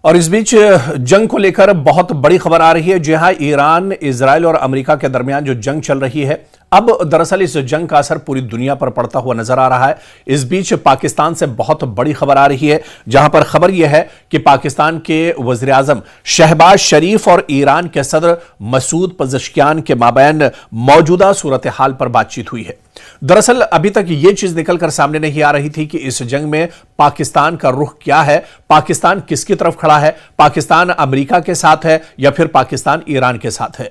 और इस बीच जंग को लेकर बहुत बड़ी खबर आ रही है। जी हां, ईरान, इजराइल और अमेरिका के दरमियान जो जंग चल रही है, अब दरअसल इस जंग का असर पूरी दुनिया पर पड़ता हुआ नजर आ रहा है। इस बीच पाकिस्तान से बहुत बड़ी खबर आ रही है, जहां पर खबर यह है कि पाकिस्तान के वजीर आजम शहबाज शरीफ और ईरान के सदर मसूद पज़ेश्कियान के माबैन मौजूदा सूरत हाल पर बातचीत हुई है। दरअसल अभी तक यह चीज निकलकर सामने नहीं आ रही थी कि इस जंग में पाकिस्तान का रुख क्या है, पाकिस्तान किसकी तरफ खड़ा है, पाकिस्तान अमेरिका के साथ है या फिर पाकिस्तान ईरान के साथ है।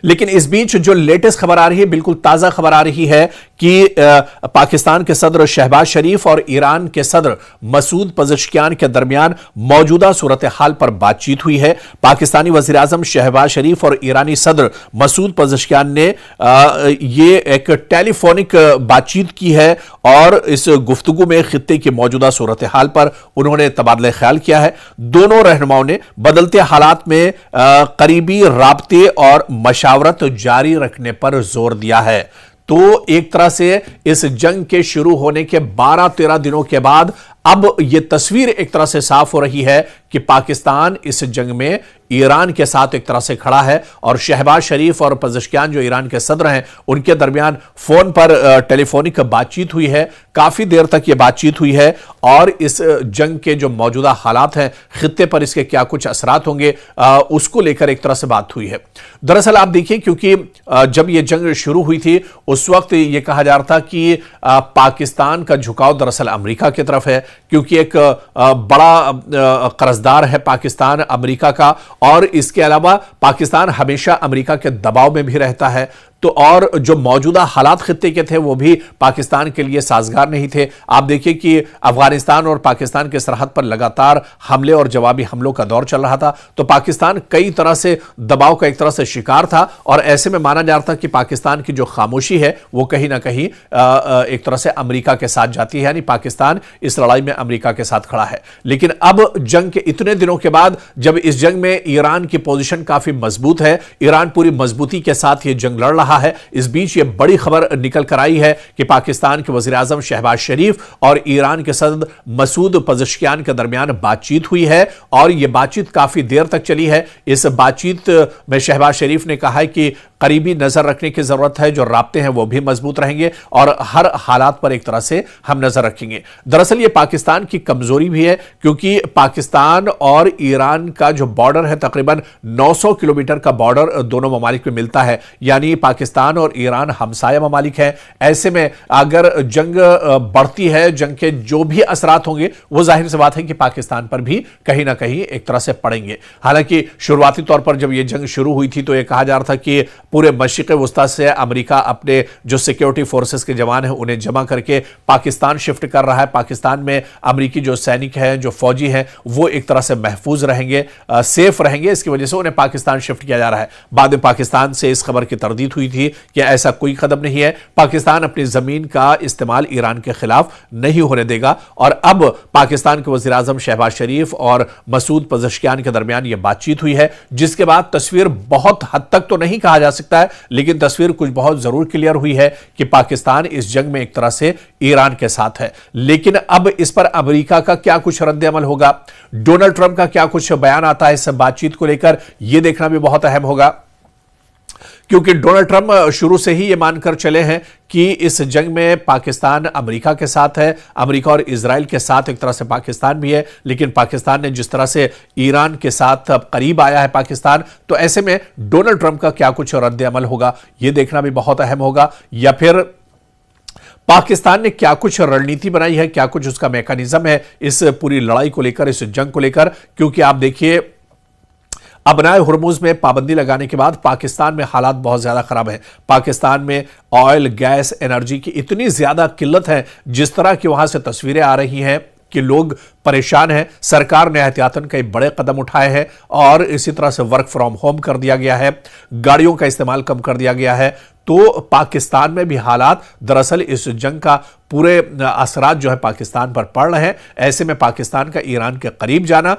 लेकिन इस बीच जो लेटेस्ट खबर आ रही है, बिल्कुल ताजा खबर आ रही है कि पाकिस्तान के सदर शहबाज शरीफ और ईरान के सदर मसूद पज़ेश्कियान के दरमियान मौजूदा सूरत हाल पर बातचीत हुई है। पाकिस्तानी वज़ीर आज़म शहबाज शरीफ और ईरानी सदर मसूद पज़ेश्कियान ने ये एक टेलीफोनिक बातचीत की है और इस गुफ्तगू में खित्ते की मौजूदा सूरत हाल पर उन्होंने तबादला ख्याल किया है। दोनों रहनुमाओं ने बदलते हालात में करीबी राब्ते और मशावरत जारी रखने पर जोर दिया है। तो एक तरह से इस जंग के शुरू होने के 12-13 दिनों के बाद अब यह तस्वीर एक तरह से साफ हो रही है कि पाकिस्तान इस जंग में ईरान के साथ एक तरह से खड़ा है और शहबाज शरीफ और पज़ेश्कियान जो ईरान के सदर हैं, उनके दरमियान फोन पर टेलीफोनिक बातचीत हुई है। काफी देर तक यह बातचीत हुई है और इस जंग के जो मौजूदा हालात हैं, खित्ते पर इसके क्या कुछ असरात होंगे, उसको लेकर एक तरह से बात हुई है। दरअसल आप देखिए, क्योंकि जब यह जंग शुरू हुई थी उस वक्त यह कहा जा रहा था कि पाकिस्तान का झुकाव दरअसल अमेरिका की तरफ है, क्योंकि एक बड़ा कर्जदार है पाकिस्तान अमेरिका का, और इसके अलावा पाकिस्तान हमेशा अमेरिका के दबाव में भी रहता है। तो और जो मौजूदा हालात खित्ते के थे वो भी पाकिस्तान के लिए साजगार नहीं थे। आप देखिए कि अफगानिस्तान और पाकिस्तान के सरहद पर लगातार हमले और जवाबी हमलों का दौर चल रहा था, तो पाकिस्तान कई तरह से दबाव का एक तरह से शिकार था और ऐसे में माना जा रहा था कि पाकिस्तान की जो खामोशी है वो कहीं ना कहीं एक तरह से अमेरिका के साथ जाती है, यानी पाकिस्तान इस लड़ाई में अमेरिका के साथ खड़ा है। लेकिन अब जंग के इतने दिनों के बाद, जब इस जंग में ईरान की पोजीशन काफी मजबूत है, ईरान पूरी मजबूती के साथ ये जंग लड़ रहा है, इस बीच ये बड़ी खबर निकल कर आई है कि पाकिस्तान के वज़ीर आज़म शहबाज शरीफ और ईरान के सदर मसूद पज़ेश्कियान के दरमियान बातचीत हुई है और यह बातचीत काफी देर तक चली है। इस बातचीत में शहबाज शरीफ ने कहा है कि करीबी नजर रखने की जरूरत है, जो राब्ते हैं वो भी मजबूत रहेंगे और हर हालात पर एक तरह से हम नजर रखेंगे। दरअसल ये पाकिस्तान की कमजोरी भी है, क्योंकि पाकिस्तान और ईरान का जो बॉर्डर है, तकरीबन 900 किलोमीटर का बॉर्डर दोनों ममालिक में मिलता है, यानी पाकिस्तान और ईरान हमसाया ममालिक है। ऐसे में अगर जंग बढ़ती है, जंग के जो भी असरात होंगे वो जाहिर सी बात है कि पाकिस्तान पर भी कहीं ना कहीं एक तरह से पड़ेंगे। हालांकि शुरुआती तौर पर जब यह जंग शुरू हुई थी तो यह कहा जा रहा था कि पूरे मशरिक़ वुस्ता से अमेरिका अपने जो सिक्योरिटी फोर्सेस के जवान हैं उन्हें जमा करके पाकिस्तान शिफ्ट कर रहा है। पाकिस्तान में अमेरिकी जो सैनिक हैं, जो फौजी हैं, वो एक तरह से महफूज रहेंगे, सेफ रहेंगे, इसकी वजह से उन्हें पाकिस्तान शिफ्ट किया जा रहा है। बाद में पाकिस्तान से इस खबर की तरदीद हुई थी कि ऐसा कोई कदम नहीं है, पाकिस्तान अपनी जमीन का इस्तेमाल ईरान के खिलाफ नहीं होने देगा। और अब पाकिस्तान के वज़ीर आज़म शहबाज शरीफ और मसूद पज़ेश्कियान के दरमियान यह बातचीत हुई है, जिसके बाद तस्वीर बहुत हद तक तो नहीं कहा जा सकता है, लेकिन तस्वीर कुछ बहुत जरूर क्लियर हुई है कि पाकिस्तान इस जंग में एक तरह से ईरान के साथ है। लेकिन अब इस पर अमेरिका का क्या कुछ रद्द-ए-अमल होगा, डोनाल्ड ट्रंप का क्या कुछ बयान आता है इस बातचीत को लेकर, यह देखना भी बहुत अहम होगा, क्योंकि डोनाल्ड ट्रंप शुरू से ही ये मानकर चले हैं कि इस जंग में पाकिस्तान अमेरिका के साथ है, अमेरिका और इजराइल के साथ एक तरह से पाकिस्तान भी है। लेकिन पाकिस्तान ने जिस तरह से ईरान के साथ अब करीब आया है पाकिस्तान, तो ऐसे में डोनाल्ड ट्रंप का क्या कुछ रद्द अमल होगा, यह देखना भी बहुत अहम होगा। या फिर पाकिस्तान ने क्या कुछ रणनीति बनाई है, क्या कुछ उसका मैकेनिज्म है इस पूरी लड़ाई को लेकर, इस जंग को लेकर। क्योंकि आप देखिए, अबनाए हुर्मुज में पाबंदी लगाने के बाद पाकिस्तान में हालात बहुत ज्यादा खराब है। पाकिस्तान में ऑयल, गैस, एनर्जी की इतनी ज्यादा किल्लत है, जिस तरह की वहां से तस्वीरें आ रही हैं कि लोग परेशान हैं। सरकार ने एहतियातन कई बड़े कदम उठाए हैं और इसी तरह से वर्क फ्रॉम होम कर दिया गया है, गाड़ियों का इस्तेमाल कम कर दिया गया है। तो पाकिस्तान में भी हालात दरअसल इस जंग का पूरे असरात जो है पाकिस्तान पर पड़ रहे हैं। ऐसे में पाकिस्तान का ईरान के करीब जाना,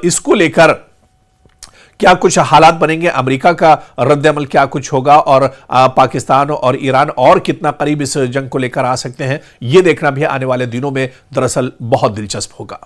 इसको लेकर क्या कुछ हालात बनेंगे, अमेरिका का रद्द-ए-अमल क्या कुछ होगा और पाकिस्तान और ईरान और कितना करीब इस जंग को लेकर आ सकते हैं, यह देखना भी आने वाले दिनों में दरअसल बहुत दिलचस्प होगा।